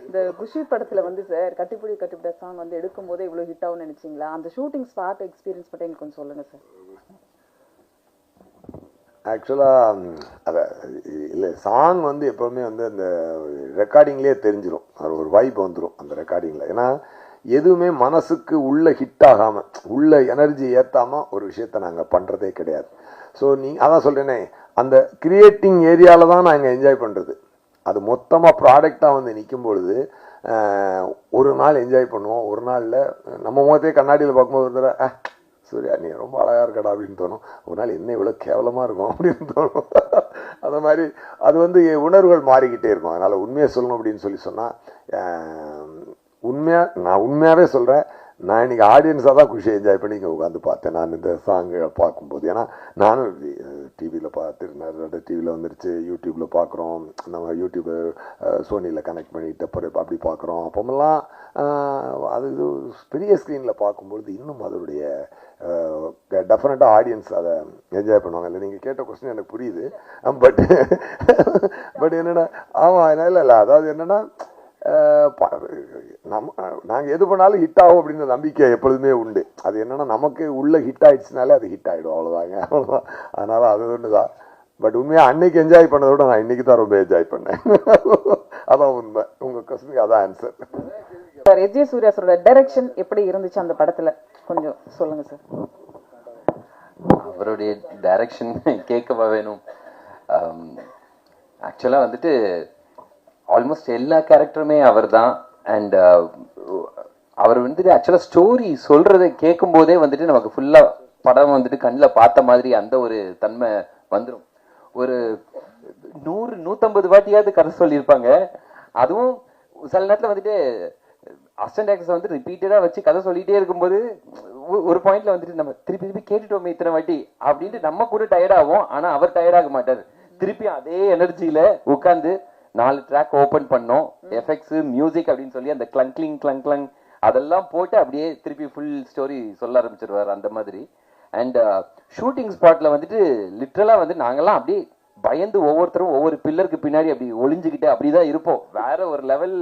[SPEAKER 3] இந்த குஷி படத்தில் வந்து சார் கட்டிப்பிடி கட்டிப்பிட சாங் வந்து எடுக்கும் போதே இவ்வளோ ஹிட் ஆகும்னு நினச்சிங்களா? அந்த ஷூட்டிங் ஸ்பாட் எக்ஸ்பீரியன்ஸ் மட்டும் எனக்கு கொஞ்சம் சொல்லுங்கள் சார்.
[SPEAKER 2] ஆக்சுவலாக அதை இல்லை, சாங் வந்து எப்போவுமே வந்து அந்த ரெக்கார்டிங்லேயே தெரிஞ்சிடும். அது ஒரு வைப் வந்துடும் அந்த ரெக்கார்டிங்கில். ஏன்னா எதுவுமே மனசுக்கு உள்ள ஹிட் ஆகாமல், உள்ள எனர்ஜி ஏற்றாமல் ஒரு விஷயத்த நாங்கள் பண்ணுறதே கிடையாது. ஸோ அதான் சொல்கிறேனே, அந்த கிரியேட்டிங் ஏரியாவில் தான் நாங்கள் என்ஜாய் பண்ணுறது. அது மொத்தமாக ப்ராடக்டாக வந்து நிற்கும் பொழுது ஒரு நாள் என்ஜாய் பண்ணுவோம். ஒரு நாளில் நம்ம முகத்தையே கண்ணாடியில் பார்க்கும்போது ஒரு தடவை சூர்யா நீ ரொம்ப அழகாக இருக்கடா அப்படின்னு தோணும். ஒரு நாள் என்ன இவ்வளோ கேவலமாக இருக்கும் அப்படின்னு தோணும். அந்த மாதிரி அது வந்து உணர்வுகள் மாறிக்கிட்டே இருக்கும். அதனால் உண்மையை சொல்லணும் அப்படின்னு சொன்னால் நான் உண்மையாகவே சொல்கிறேன். நான் இன்றைக்கி ஆடியன்ஸாக தான் குஷி என்ஜாய் பண்ணி இங்கே உட்காந்து பார்த்தேன் நான் இந்த சாங்கை பார்க்கும்போது. ஏன்னா நானும் டிவியில் பார்த்துருந்தேன், டிவியில் வந்துருச்சு, யூடியூப்பில் பார்க்குறோம், நம்ம யூடியூப் சோனியில் கனெக்ட் பண்ணிட்டு அப்படி பார்க்குறோம். அப்போமெல்லாம் அது பெரிய ஸ்க்ரீனில் பார்க்கும்பொழுது இன்னும் அதனுடைய டெஃபினட்டாக ஆடியன்ஸ் அதை என்ஜாய் பண்ணுவாங்க. இல்லை நீங்கள் கேட்ட கொஸ்டின் எனக்கு புரியுது. பட் என்னென்னா ஆமாம் இல்லை அதாவது என்னென்னா நாங்கள் எது பண்ணாலும் ஹிட் ஆகும் அப்படின்ற நம்பிக்கை எப்பொழுதுமே உண்டு. அது என்னன்னா நமக்கு உள்ள ஹிட் ஆயிடுச்சுனாலே அது ஹிட் ஆகிடும், அவ்வளோதாங்க. அதனால அது ஒன்று தான். பட் உண்மையாக அன்னைக்கு என்ஜாய் பண்ணதை விட நான் இன்னைக்கு தான் ரொம்ப என்ஜாய் பண்ணேன். அதான் உண்மை. உங்கள் கொஸ்டினுக்கு அதான் answer.
[SPEAKER 3] Sir S J Suryah சாரோட டைரக்ஷன் எப்படி இருந்துச்சு அந்த படத்தில் கொஞ்சம் சொல்லுங்க சார்.
[SPEAKER 4] அவருடைய டைரக்ஷன் கேட்கவா வேணும். ஆக்சுவலாக வந்துட்டு ஆல்மோஸ்ட் எல்லா கேரக்டருமே அவர் தான். அண்ட் அவர் வந்துட்டு ஆக்சுவலாக ஸ்டோரி சொல்றதை கேட்கும் போதே வந்துட்டு நமக்கு ஃபுல்லா படம் வந்துட்டு கண்ணில் பார்த்த மாதிரி அந்த ஒரு தன்மை வந்துடும். ஒரு 100-150 வாட்டியாவது கதை சொல்லியிருப்பாங்க. அதுவும் சில நேரத்தில் வந்துட்டு அசிஸ்டன்ட் டைரக்டர்ஸ் வந்து ரிப்பீட்டடாக வச்சு கதை சொல்லிட்டே இருக்கும்போது ஒரு பாயிண்ட்ல வந்துட்டு நம்ம திருப்பி கேட்டுட்டோமே இத்தனை வாட்டி அப்படின்ட்டு நம்ம கூட டயர்ட் ஆகும். ஆனால் அவர் டயர்டாக மாட்டார். திருப்பி அதே எனர்ஜியில உட்காந்து 4 ட்ராக் ஓபன் பண்ணோம், எஃபெக்ட்ஸ் மியூசிக் அப்படின்னு சொல்லி அந்த கிளங் அதெல்லாம் போட்டு அப்படியே திருப்பி ஃபுல் ஸ்டோரி சொல்ல ஆரம்பிச்சிருவார் அந்த மாதிரி. அண்ட் ஷூட்டிங் ஸ்பாட்ல வந்துட்டு லிட்டரலா வந்து நாங்கெல்லாம் அப்படியே பயந்து ஒவ்வொருத்தரும் ஒவ்வொரு பில்லருக்கு பின்னாடி அப்படி ஒளிஞ்சுக்கிட்டு அப்படிதான் இருப்போம். வேற ஒரு லெவல்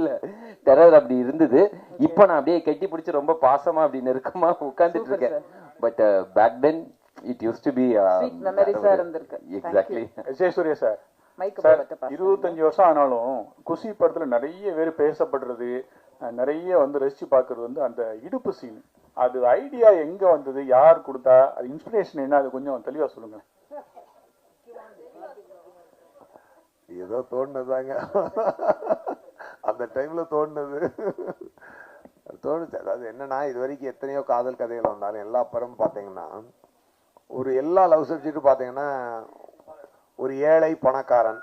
[SPEAKER 4] டெரர் அப்படி இருந்தது. இப்போ நான் அப்படியே கெட்டி பிடிச்சி ரொம்ப பாசமா அப்படி நெருக்கமா உட்கார்ந்துட்டு இருக்கேன். But back then it used to be
[SPEAKER 3] மெமரிஸா இருந்திருக்கு.
[SPEAKER 4] Exactly.
[SPEAKER 5] Vijayasurya sir,
[SPEAKER 3] mic
[SPEAKER 5] sir 25 வருஷம் ஆனாலும் குஷி படத்துல நிறைய பேர் பேசப்படுறது, நிறைய வந்து ரசிச்சு பார்க்கறது வந்து அந்த இடுப்பு சீன். அது ஐடியா எங்க வந்தது, யார் கொடுத்தா, அது இன்ஸ்பிரேஷன் என்ன, அது கொஞ்சம் தெளிவா சொல்லுங்க.
[SPEAKER 2] ஏதோ தோணுதாங்க, அந்த டைம்ல தோணுது. தோணுச்சு. அதாவது என்னன்னா, இது வரைக்கும் எத்தனையோ காதல் கதைகள் வந்தாலும் எல்லா படமும் பார்த்தீங்கன்னா ஒரு எல்லா லவ் சப்ஜெக்டும் பார்த்தீங்கன்னா ஒரு ஏழை பணக்காரன்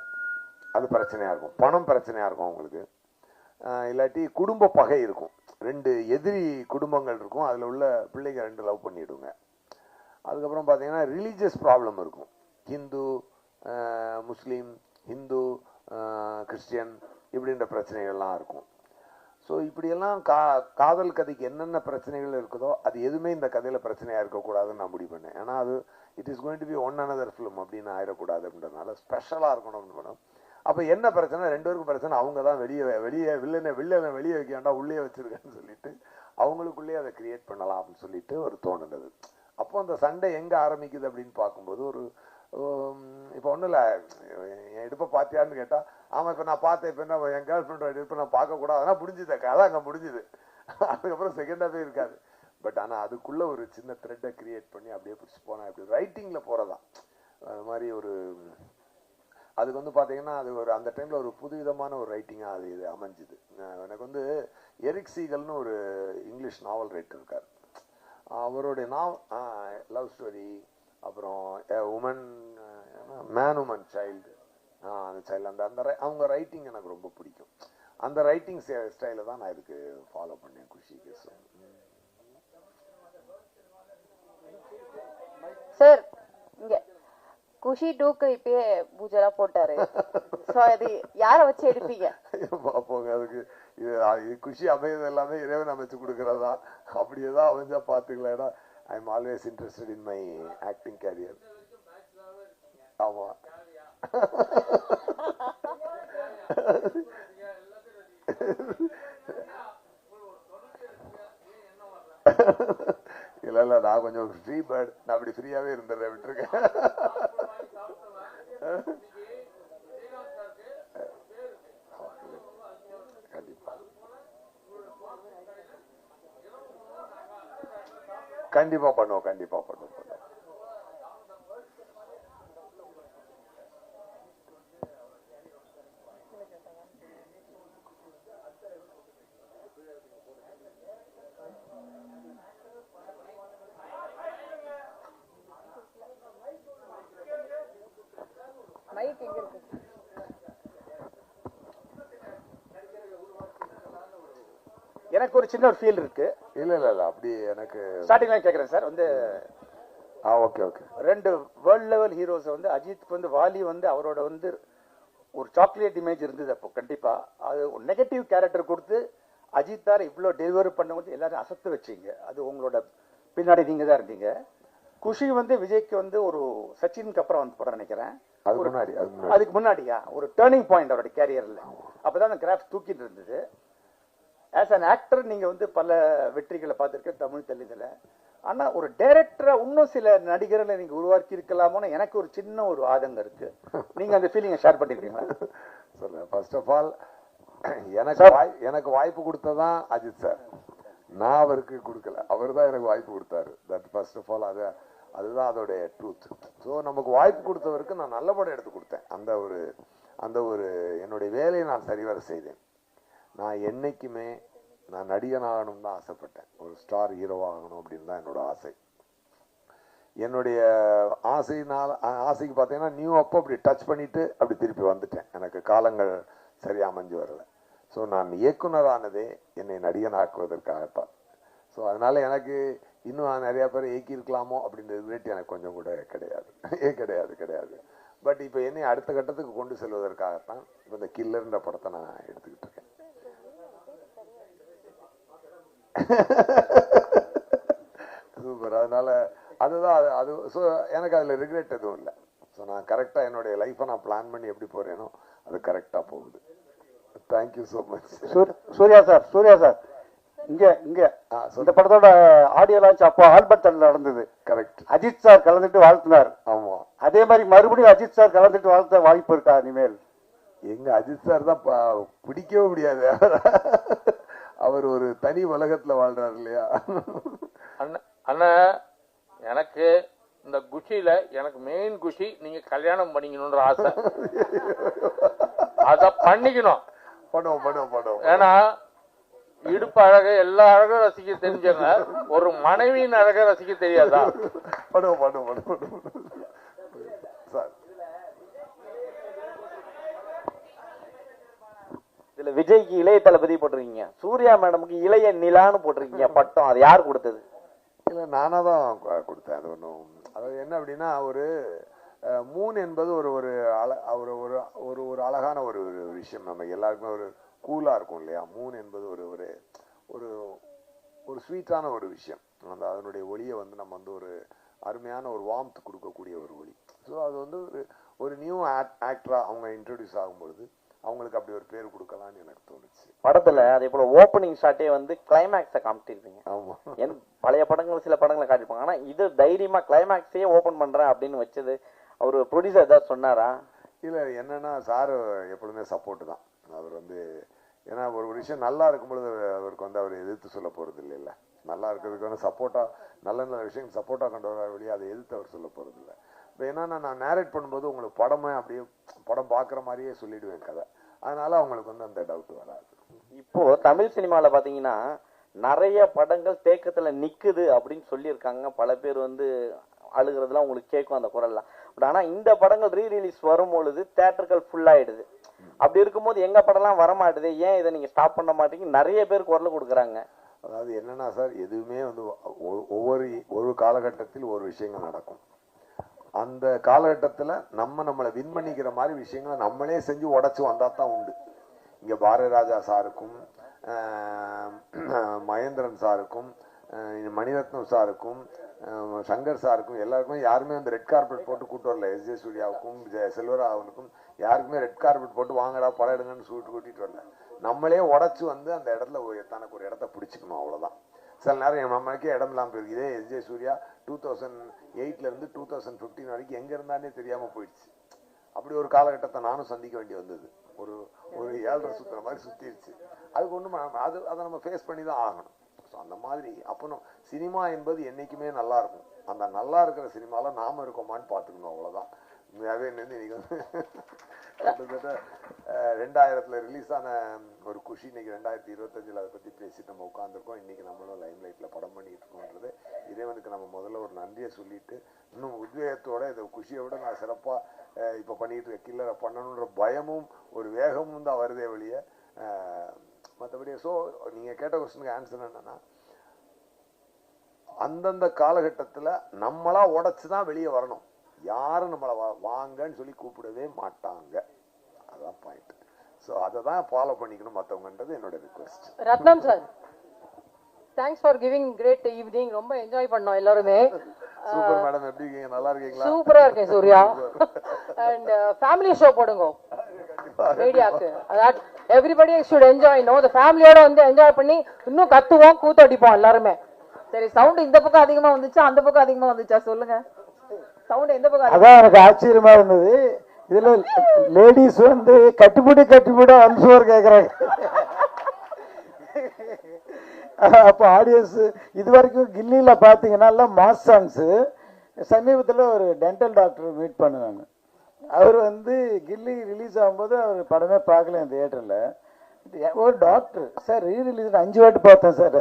[SPEAKER 2] அது பிரச்சனையா இருக்கும், பணம் பிரச்சனையா இருக்கும் அவங்களுக்கு. இல்லாட்டி குடும்ப பகை இருக்கும், ரெண்டு எதிரி குடும்பங்கள் இருக்கும், அதில் உள்ள பிள்ளைங்க ரெண்டு லவ் பண்ணிவிடுங்க. அதுக்கப்புறம் பார்த்தீங்கன்னா ரிலீஜியஸ் ப்ராப்ளம் இருக்கும், ஹிந்து முஸ்லீம், ஹிந்து கிறிஸ்டியன் இப்படின்ற பிரச்சனைகள்லாம் இருக்கும். ஸோ இப்படியெல்லாம் காதல் கதைக்கு என்னென்ன பிரச்சனைகள் இருக்குதோ அது எதுவுமே இந்த கதையில் பிரச்சனையாக இருக்கக்கூடாதுன்னு நான் முடிவு பண்ணேன். ஏன்னா அது it is going to be one another film அப்படின்னு ஆயிடக்கூடாது அப்படின்றதுனால ஸ்பெஷலாக இருக்கணும் அப்படின்னு பண்ணோம். அப்போ என்ன பிரச்சனை, ரெண்டு பேருக்கும் பிரச்சனை, அவங்க தான் வில்லனை வெளியே வைக்க வேண்டாம் உள்ளே வச்சிருக்கேன்னு சொல்லிட்டு அவங்களுக்குள்ளேயே அதை கிரியேட் பண்ணலாம் அப்படின்னு சொல்லிட்டு ஒரு தோணுனது. அப்போ அந்த சண்டை எங்கே ஆரம்பிக்குது அப்படின்னு பார்க்கும்போது ஒரு இப்போ ஒன்றும் இல்லை, என் இடுப்பை பார்த்தியான்னு கேட்டால் ஆமாம் இப்போ நான் பார்த்தேன், இப்போ என்ன என் கேர்ள் ஃப்ரெண்டோட இடுப்பை நான் பார்க்கக்கூடாது, அதெல்லாம் முடிஞ்சுது, அதான் அங்கே முடிஞ்சுது. அதுக்கப்புறம் செகண்டாகவே இருக்காது. பட் ஆனால் அதுக்குள்ளே ஒரு சின்ன த்ரெட்டை கிரியேட் பண்ணி அப்படியே பிடிச்சி போனால் இப்படி ரைட்டிங்கில் போகிறதான் அது மாதிரி ஒரு அதுக்கு வந்து பார்த்தீங்கன்னா அது ஒரு அந்த டைமில் ஒரு புதுவிதமான ஒரு ரைட்டிங்காக அது இது அமைஞ்சுது. எனக்கு வந்து எரிக் சீகல்னு ஒரு இங்கிலீஷ் நாவல் ரைட்டர் இருக்கார். அவருடைய லவ் ஸ்டோரி, அப்புறம் உமன் மேன் உமன் சைல்டு, அந்த சைல்டு அந்த அவங்க ரைட்டிங் எனக்கு ரொம்ப பிடிக்கும். அந்த ரைட்டிங் ஸ்டைலை தான் நான் இதுக்கு ஃபாலோ பண்ணேன் குஷிக்கு.
[SPEAKER 6] சார் இங்க குஷி 2க்கு இப்பயே பூஜைலாம் போட்டாரு. சோ அது யார வச்சு எடுப்பீங்க?
[SPEAKER 2] பாப்போங்க, அதுக்கு இது குஷி அமையது எல்லாமே இறைவன் அமைச்சு கொடுக்கறதா, அப்படியேதான் அமைஞ்சா பாத்துக்கலாம். ஏன்னா I am always interested in my acting career. ஆமா இல்ல நான் கொஞ்சம் ஃப்ரீ பேர்ட், நான் அப்படி ஃப்ரீயாவே இருந்துடுறேன், விட்டுருக்கேன். கண்டிப்பா பண்ணுவோம், கண்டிப்பா பண்ணுவோம்.
[SPEAKER 3] மைக் எங்க இருக்கு?
[SPEAKER 5] எனக்கு ஒரு சின்ன ஒரு ஃபீல் இருக்கு.
[SPEAKER 2] இல்ல அப்படி எனக்கு
[SPEAKER 5] ஸ்டார்டிங்ல கேக்குறேன் சார், வந்து
[SPEAKER 2] ஓகே
[SPEAKER 5] ரெண்டு வேர்ல்ட் லெவல் ஹீரோஸ் வந்து அஜித் வந்து வாலி வந்து அவரோட வந்து ஒரு சாக்லேட் இமேஜ் இருந்தது. அப்போ கண்டிப்பா அது ஒரு நெகட்டிவ் கேரக்டர் கொடுத்து அஜித் தார் இவ்வளோ டெலிவரி பண்ணும்போது எல்லாரும் அசத்து வச்சீங்க. அது உங்களோட பின்னாடி நீங்க தான் இருந்தீங்க. குஷி வந்து விஜய்க்கு வந்து ஒரு சச்சினுக்கு அப்புறம் வந்து படம் நினைக்கிறேன், அதுக்கு முன்னாடியா ஒரு டேர்னிங் பாயிண்ட் அவரோட கேரியர்ல. அப்பதான் அந்த கிராஃப் தூக்கிட்டு இருந்தது. ஆஸ் அன் ஆக்டர் நீங்க வந்து பல வெற்றிகளை பார்த்துருக்க தமிழ் தெலுங்குல. ஆனா ஒரு டைரக்டரா இன்னும் சில நடிகர்களை நீங்க உருவாக்கி இருக்கலாமோன்னு எனக்கு ஒரு சின்ன ஒரு ஆதங்கம் இருக்கு. நீங்க அந்த ஃபீலிங்கை ஷேர் பண்ணிருக்கீங்களா?
[SPEAKER 2] சொல்லுங்க. ஃபர்ஸ்ட் ஆஃப் ஆல் எனக்கு வாய்ப்பு கொடுத்ததான் அஜித் சார், நான் அவருக்கு கொடுக்கல, அவர் தான் எனக்கு வாய்ப்பு கொடுத்தாரு. தட் ஃபர்ஸ்ட் ஆஃப் ஆல் அதுதான் அதோடைய ட்ரூத். ஸோ நமக்கு வாய்ப்பு கொடுத்தவருக்கு நான் நல்ல படம் எடுத்து கொடுத்தேன். அந்த ஒரு என்னுடைய வேலையை நான் சரிவர செய்தேன். நான் என்னைக்குமே நான் நடிகன் ஆகணும்னு தான் ஆசைப்பட்டேன், ஒரு ஸ்டார் ஹீரோவாகணும் அப்படின்னு தான் என்னோட ஆசை. என்னுடைய ஆசைக்கு பார்த்தீங்கன்னா அப்போ அப்படி டச் பண்ணிட்டு அப்படி திருப்பி வந்துட்டேன். எனக்கு காலங்கள் சரியா அமைஞ்சு வரல. ஸோ நான் இயக்குனரானதே என்னை நடிகன் ஆக்குவதற்காகத்தான். ஸோ அதனால எனக்கு இன்னும் நிறைய பேர் இயக்கியிருக்கலாமோ அப்படின்ற ரிலேட் எனக்கு கொஞ்சம் கூட கிடையாது. பட் இப்போ என்னை அடுத்த கட்டத்துக்கு கொண்டு செல்வதற்காகத்தான் இப்போ இந்த கில்லர்ன்ற படத்தை நான் எடுத்துக்கிட்டு இருக்கேன். சூப்பர். அதனால அதுதான் அது. ஸோ எனக்கு அதில் ரிக்ரெட் எதுவும் இல்லை. ஸோ நான் கரெக்டாக என்னுடைய லைஃப்பை நான் பிளான் பண்ணி எப்படி போகிறேனோ அது கரெக்டாக போகுது. Thank you so much.
[SPEAKER 5] Surya sir இங்க இந்த படத்தோட ஆடியோ லான்ச் அப்போ ஆல்பர்ட் நடந்தது.
[SPEAKER 2] கரெக்ட்.
[SPEAKER 5] அஜித் சார் கலந்துட்டு வாழ்த்தினார்.
[SPEAKER 2] ஆமா.
[SPEAKER 5] அதே மாதிரி மறுபடியும் அஜித் சார் கலந்துட்டு வாழ்த்த வாய்ப்பு இருக்கா இனிமேல்?
[SPEAKER 2] எங்க அஜித் சார் தான் பிடிக்கவே முடியாது. அவர் ஒரு தனி உலகத்துல வாழ்றாரு இல்லையா?
[SPEAKER 7] அண்ணா எனக்கு இந்த குஷியில எனக்கு மெயின் குஷி நீங்க கல்யாணம் பண்ணிக்கணும்ன்ற ஆசை. அத பண்ணிக்கணும்.
[SPEAKER 2] பண்ணுவோம்.
[SPEAKER 7] ஏன்னா இடுப்பு அழக எல்லா அழகும் ரசிக்க தெரிஞ்சவங்க ஒரு மனைவியின் அழக ரசிக்க தெரியாதா?
[SPEAKER 2] பண்ணுவோம். சார்
[SPEAKER 8] இதுல விஜய்க்கு இளைய தளபதி போட்டிருக்கீங்க, சூர்யா மேடமுக்கு இளைய நிலான்னு போட்டிருக்கீங்க பட்டம். அது யார் கொடுத்தது?
[SPEAKER 2] இல்ல நானா தான் கொடுத்தேன். அது ஒன்றும் அதாவது என்ன அப்படின்னா ஒரு மூன் என்பது ஒரு ஒரு ஒரு ஒரு அழகான ஒரு விஷயம். நம்ம எல்லாருக்குமே ஒரு கூலா இருக்கும் இல்லையா? மூன் என்பது ஒரு ஒரு ஒரு ஒரு ஸ்வீட்டான ஒரு விஷயம். அந்த அதனுடைய ஒளியை வந்து நம்ம வந்து ஒரு அருமையான ஒரு வார்ம்த் கொடுக்கக்கூடிய ஒரு ஒளி. ஸோ அது வந்து ஒரு நியூ ஆக்டரா அவங்க இன்ட்ரடியூஸ் ஆகும்பொழுது அவங்களுக்கு அப்படி ஒரு பேர் கொடுக்கலாம்னு எனக்கு தோணுச்சு.
[SPEAKER 8] படத்துல அதே போல ஓப்பனிங் ஷாட்டே வந்து கிளைமேக்ஸை காமிச்சிருப்பீங்க.
[SPEAKER 2] ஆமா.
[SPEAKER 8] பழைய படங்கள் சில படங்களை காட்டிருப்பாங்க, ஆனா இது தைரியமா கிளைமேக்ஸையே ஓபன் பண்றேன் அப்படின்னு வச்சது அவர் ப்ரொடியூசர் ஏதாவது சொன்னாரா?
[SPEAKER 2] இல்ல என்னன்னா சார் எப்பொழுதுமே சப்போர்ட் தான். அவர் வந்து ஏன்னா ஒரு விஷயம் நல்லா இருக்கும்பொழுது அவருக்கு வந்து அவர் எதிர்த்து சொல்ல போறது இல்லைல்ல. நல்லா இருக்கிறதுக்கு வந்து சப்போர்ட்டா நல்ல நல்ல விஷயம் சப்போர்ட்டா கொண்டு வர வழியே அதை எதிர்த்து அவர் சொல்ல போறது இல்லை. இப்போ என்னன்னா நான் நேரேட் பண்ணும்போது உங்களுக்கு படமே அப்படியே படம் பார்க்குற மாதிரியே சொல்லிடுவேன் கதை. அதனால அவங்களுக்கு வந்து அந்த டவுட் வராது.
[SPEAKER 8] இப்போ தமிழ் சினிமால பாத்தீங்கன்னா நிறைய படங்கள் தேக்கத்துல நிக்குது அப்படின்னு சொல்லியிருக்காங்க. பல பேர் வந்து அழுகிறதுலாம் உங்களுக்கு கேட்கும் அந்த குரல்லாம். பட் ஆனா இந்த படங்கள் ரீ ரிலீஸ் வரும்பொழுது தியேட்டர்கள் ஃபுல் ஆயிடுது. அப்படி இருக்கும்போது எங்க படம்லாம் வரமாட்டுது, ஏன் இதை நீங்க ஸ்டாப் பண்ண மாட்டீங்க? நிறைய பேர் குரல் கொடுக்குறாங்க.
[SPEAKER 2] அதாவது என்னன்னா சார், எதுவுமே வந்து ஒரு காலகட்டத்தில் ஒரு விஷயங்கள் நடக்கும். அந்த காலகட்டத்தில் நம்மளை வின் பண்ணிக்கிற மாதிரி விஷயங்களை நம்மளே செஞ்சு உடச்சி வந்தா தான் உண்டு. இங்கே பாரதிராஜா சாருக்கும் மகேந்திரன் சாருக்கும் மணிரத்னம் சாருக்கும் சங்கர் சாருக்கும் எல்லாருக்குமே யாருமே அந்த ரெட் கார்பெட் போட்டு கூட்டு வரல. எஸ்.ஜே. சூர்யாவுக்கும் செல்வராகவனுக்கும் யாருக்குமே ரெட் கார்பெட் போட்டு வாங்கடா படம் எடுங்கன்னு கூட்டிட்டு வரல. நம்மளே உடச்சி வந்து அந்த இடத்துல தனக்கு ஒரு இடத்த பிடிச்சிக்கணும், அவ்வளோதான். சில நேரம் என் நம்மளுக்கே இடம் இல்லாமல் போயிருக்கு. இதே எஸ்.ஜே. சூர்யா 2008 2015 வரைக்கும் எங்கே இருந்தானே தெரியாமல் போயிடுச்சு. அப்படி ஒரு காலகட்டத்தை நானும் சந்திக்க வேண்டி வந்தது. ஒரு 7 சுற்றுற மாதிரி சுற்றிடுச்சு. அதுக்கு ஒன்றும் அதை நம்ம ஃபேஸ் பண்ணி தான் ஆகணும். ஸோ அந்த மாதிரி அப்போ சினிமா என்பது என்றைக்குமே நல்லா இருக்கும். அந்த நல்லா இருக்கிற சினிமாவில் நாம் இருக்கோமான்னு பார்த்துக்கணும், அவ்வளோதான். உண்மையாகவே இன்னைக்கு வந்து கிட்டத்தட்ட 2000 ரிலீஸ் ஆன ஒரு குஷி இன்னைக்கு 2025 அதை பற்றி பேசிட்டு நம்ம உட்காந்துருக்கோம். இன்னைக்கு நம்மளும் லைம் லைட்டில் படம் பண்ணிட்டு இருக்கோன்றது இறைவனுக்கு நம்ம முதல்ல ஒரு நன்றியை சொல்லிட்டு இன்னும் உத்வேகத்தோட இந்த குஷியை விட நான் சிறப்பாக இப்போ பண்ணிட்டு இருக்க கில்லரை பண்ணணுன்ற பயமும் ஒரு வேகமும் தான் வருதே வழிய மற்றபடி. ஸோ நீங்கள் கேட்ட கொஸ்டினுக்கு ஆன்சர் என்னன்னா, அந்தந்த காலகட்டத்தில் நம்மளா உடைச்சு தான் வெளியே வரணும். யாரும் நம்மளை வாங்கன்னு சொல்லி கூப்பிடவே மாட்டாங்க. அதான் பாயிண்ட். ஸோ அதை தான் ஃபாலோ பண்ணிக்கணும் மற்றவங்கன்றது என்னோட request.
[SPEAKER 9] Ratnam sir, thanks for giving great evening. ரொம்ப என்ஜாய் பண்ணோம் எல்லாருமே.
[SPEAKER 2] சூப்பர் மேடம், எப்படி இருக்கீங்க? நல்லா இருக்கீங்களா?
[SPEAKER 9] சூப்பரா இருக்கேன் சூர்யா. அண்ட் ஃபேமிலி ஷோ போடுங்க மீடியாக்கு. அதாவது எவ்ரிபடி ஷுட் என்ஜாய். நோ, த ஃபேமிலியோட வந்து என்ஜாய் பண்ணி இன்னும் கத்துவோம், கூத்தடிப்போம் எல்லாருமே. சரி, சவுண்ட் இந்த பக்கம் அதிகமா வந்துச்சா அந்த பக்கம் அதிகமா வந்துச்சா சொல்லுங்க. சவுண்ட் எந்த பக்கம்?
[SPEAKER 1] அதான் எனக்கு ஆச்சரியமா இருந்தது. இதுல லேடிஸ் வந்து கட்டிப்பிடி அன்சோர் கேக்குறாங்க. அப்போ ஆடியன்ஸ் இது வரைக்கும் கில்லியில பாத்தீங்கன்னா மாஸ் சாங்ஸ். சமீபத்தில் ஒரு டென்டல் டாக்டர் மீட் பண்ணுவாங்க. அவர் வந்து கில்லி ரிலீஸ் ஆகும்போது அவர் படமே பார்க்கல என் தியேட்டர்ல. ஒரு டாக்டர், சார் ரீ ரிலீஸ் 5 வாட்டி பார்த்தேன் சார்.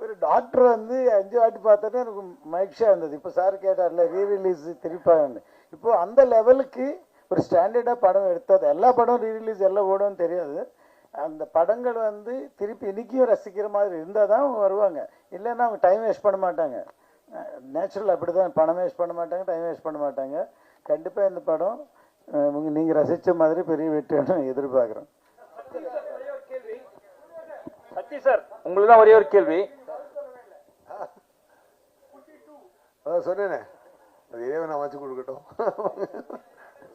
[SPEAKER 1] ஒரு டாக்டர் வந்து 5 வாட்டி பார்த்தோன்னே எனக்கு மகிழ்ச்சியாக இருந்தது. இப்போ சார் கேட்டார்ல ரீ ரிலீஸ் திருப்பாங்கன்னு. இப்போ அந்த லெவலுக்கு ஒரு ஸ்டாண்டர்டாக படம் எடுத்தது. எல்லா படம் ரீ ரிலீஸ் எல்லாம் ஓடும்னு தெரியாது. அந்த படங்கள் வந்து திருப்பி இன்னைக்கும் ரசிக்கிற மாதிரி இருந்தால் தான் அவங்க வருவாங்க. இல்லைன்னா அவங்க டைம் வேஸ்ட் பண்ண மாட்டாங்க. நேச்சுரல் அப்படி தான், பணம் வேஸ்ட் பண்ண மாட்டாங்க, டைம் வேஸ்ட் பண்ண மாட்டாங்க. கண்டிப்பாக இந்த படம் நீங்கள் ரசித்த மாதிரி பெரிய வெற்றியான எதிர்பார்க்குறோம்.
[SPEAKER 8] சக்தி சார், உங்களுக்கு தான் ஒரே ஒரு கேள்வி.
[SPEAKER 2] அதான் சொன்னேனே, அது இறைவன் அமைச்சு கொடுக்கட்டும்.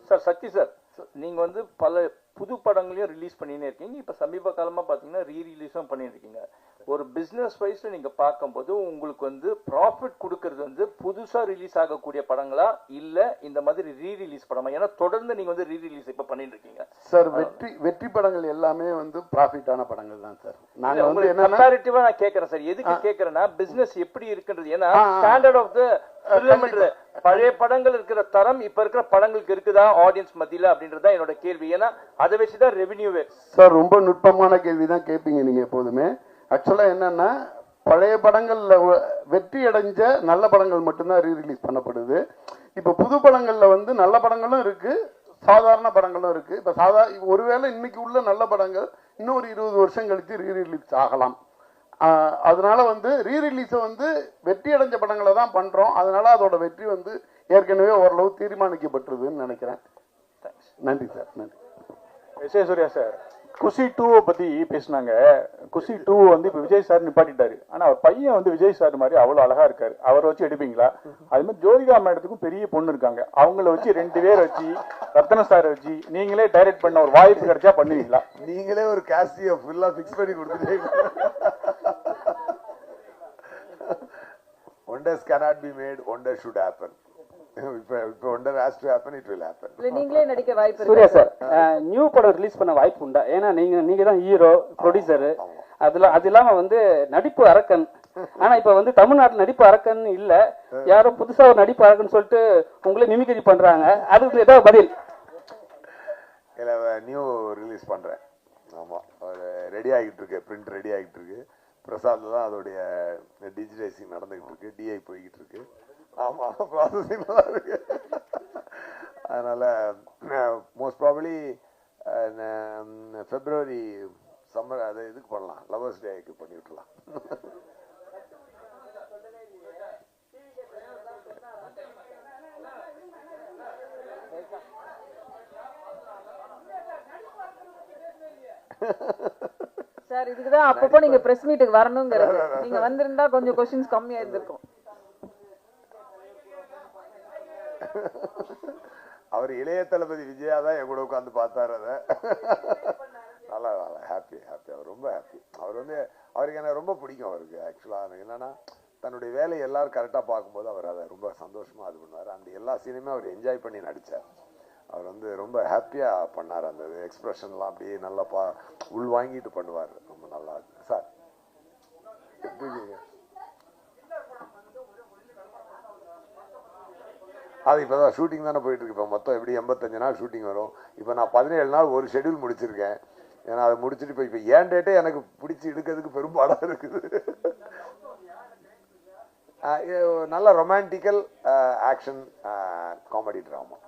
[SPEAKER 5] சார் சக்தி சார், நீங்க வந்து பல புது படங்களையும் ரிலீஸ் பண்ணினே இருக்கீங்க. இப்ப சமீப காலமா பாத்தீங்கன்னா ரீரிலீஸும் பண்ணிட்டு இருக்கீங்க. ஒரு பிசினஸ் வைஸ்ல நீங்க பார்க்கும்போது உங்களுக்கு வந்து ப்ராஃபிட் கொடுக்கறது வந்து புதுசா ரிலீஸ் ஆகக்கூடிய படங்களா இல்ல இந்த மாதிரி ரீரிலீஸ் படமா? ஏன்னா தொடர்ந்து நீங்க வந்து ரீரிலீஸ் இப்ப பண்ணிட்டு இருக்கீங்க
[SPEAKER 10] சார். வெற்றி படங்கள் எல்லாமே வந்து ப்ராஃபிட்டான படங்கள் தான் சார். நாங்க வந்து
[SPEAKER 5] உங்களுக்கு
[SPEAKER 10] என்னன்னா
[SPEAKER 5] கம்பேரிட்டிவா நான் கேக்குறேன் சார். எதுக்கு கேக்குறேன்னா பிசினஸ் எப்படி இருக்குன்றது. ஏன்னா ஸ்டாண்டர்ட் ஆஃப் த ஃபிலிம்ன்றது பழைய படங்கள் இருக்கிற தரம் இப்ப இருக்கிற படங்களுக்கு இருக்குதா ஆடியன்ஸ் மத்தியில அப்படின்றத என்னோட கேள்வி. ஏன்னா அதை வச்சுதான் ரெவென்யூவே.
[SPEAKER 10] சார் ரொம்ப நுட்பமான கேள்வி தான் கேட்பீங்க நீங்க எப்போதுமே. ஆக்சுவலா என்னன்னா பழைய படங்கள்ல வெற்றி அடைஞ்ச நல்ல படங்கள் மட்டும்தான் ரீரிலீஸ் பண்ணப்படுது. இப்ப புது படங்கள்ல வந்து நல்ல படங்களும் இருக்கு, சாதாரண படங்களும் இருக்கு. இப்ப ஒருவேளை இன்னைக்கு உள்ள நல்ல படங்கள் இன்னும் ஒரு 20 வருஷம் கழிச்சு ரீரிலீஸ் ஆகலாம். அதனால வந்து ரீரிலீஸை வந்து வெற்றி அடைஞ்ச படங்களை தான் பண்றோம். அதனால அதோட வெற்றி வந்து ஏற்கனவே ஓரளவு தீர்மானிக்கப்பட்டிருதுன்னு நினைக்கிறேன். நன்றி சார். நன்றி.
[SPEAKER 11] விஜயசூர்யா சார், குஷி 2 பத்தி பேசினாங்க. குஷி 2 வந்து இப்ப விஜய் சார் நிப்பாட்டிட்டாரு. ஆனா அவர் பையன் வந்து விஜய் சார் மாதிரி அவ்வளவு அழகா இருக்காரு. அவரை வச்சு எடுப்பீங்களா? அது மாதிரி ஜோதிகா மேடத்துக்கும் பெரிய பொண்ணு இருக்காங்க. அவங்கள வச்சு 2 பேரை வச்சு ரத்ன சாரை வச்சு நீங்களே டைரக்ட் பண்ண ஒரு வாய்ப்பு கிடைச்சா பண்ணுவீங்களா?
[SPEAKER 2] நீங்களே ஒரு காஸ்டியை ஃபுல்லா ஃபிக்ஸ் பண்ணி கொடுத்துட்டீங்க. Wonders cannot be made, wonders should happen. If wonder has to happen, it will happen.
[SPEAKER 3] நீங்களே நடிக்க வாய்ப்பு
[SPEAKER 12] சூர்யா
[SPEAKER 3] இருக்கு
[SPEAKER 12] சார், நியூ படம் ரிலீஸ் பண்ண வாய்ப்பு உண்டா? ஏன்னா நீங்க தான் ஹீரோ, ப்ரொடியூசர். அது இல்லாம வந்து நடிப்பு அரக்கன். ஆனா இப்ப வந்து தமிழ்நாட்டுல நடிப்பு அரக்கன் இல்ல, யாரோ புதுசா ஒரு நடிப்பு அரக்கன் சொல்லிட்டு உங்களே மிமிக்ரி பண்றாங்க. அதுக்கு ஏதாவது பதில்?
[SPEAKER 2] இல்ல, நியூ ரிலீஸ் பண்றேன். ஆமா, ரெடி ஆகிட்டு இருக்கு, பிரிண்ட் ரெடி ஆகிட்டு இருக்கு. பிரசாத்ல தான் அதோடைய டிஜிடைசிங் நடந்துகிட்டு இருக்கு, டிஐ போய்கிட்டு இருக்கு. ஆமா, ப்ராசஸிங் நல்லா இருக்கு. அதனால மோஸ்ட் ப்ராபபிலி பிப்ரவரி சம்மர் அதை இதுக்கு பண்ணலாம், லவர்ஸ் டேக்கு பண்ணி விட்டுலாம்.
[SPEAKER 3] சார். இதுக்குதான் அப்பப்போ நீங்க பிரஸ் மீட்டுக்கு வரணுங்கிறது. நீங்க வந்திருந்தா கொஞ்சம் கொஸ்டின்ஸ் கம்மியா இருந்திருக்கும்.
[SPEAKER 2] அவர் இளைய தளபதி விஜயா தான் என் கூட உட்காந்து பார்த்தாரு. அதை நல்லா ஹாப்பி. அவர் ரொம்ப ஹாப்பி. அவர் வந்து அவருக்கு என்ன ரொம்ப பிடிக்கும். அவருக்கு ஆக்சுவலா என்னன்னா தன்னுடைய வேலையை எல்லாரும் கரெக்டா பார்க்கும்போது அவர் அதை ரொம்ப சந்தோஷமா இது பண்ணுவார். அந்த எல்லா சீனுமே அவர் என்ஜாய் பண்ணி நடிச்சார். அவர் வந்து ரொம்ப ஹாப்பியா பண்ணார். அந்த எக்ஸ்பிரஷன்லாம் அப்படியே நல்லா உள் வாங்கிட்டு பண்ணுவார். ரொம்ப நல்லா இருக்கு சார். அது இப்போதான் ஷூட்டிங் தானே போயிட்டு இருக்கு. இப்போ மொத்தம் எப்படி 85 நாள் ஷூட்டிங் வரும். இப்போ நான் 17 நாள் ஒரு ஷெட்யூல் முடிச்சிருக்கேன். ஏன்னா அதை முடிச்சுட்டு இப்போ ஏன் டேட்டே எனக்கு பிடிச்சி எடுக்கிறதுக்கு பெரும்பாடாக இருக்குது. நல்ல ரொமான்டிக்கல் ஆக்ஷன் காமெடி ட்ராமா.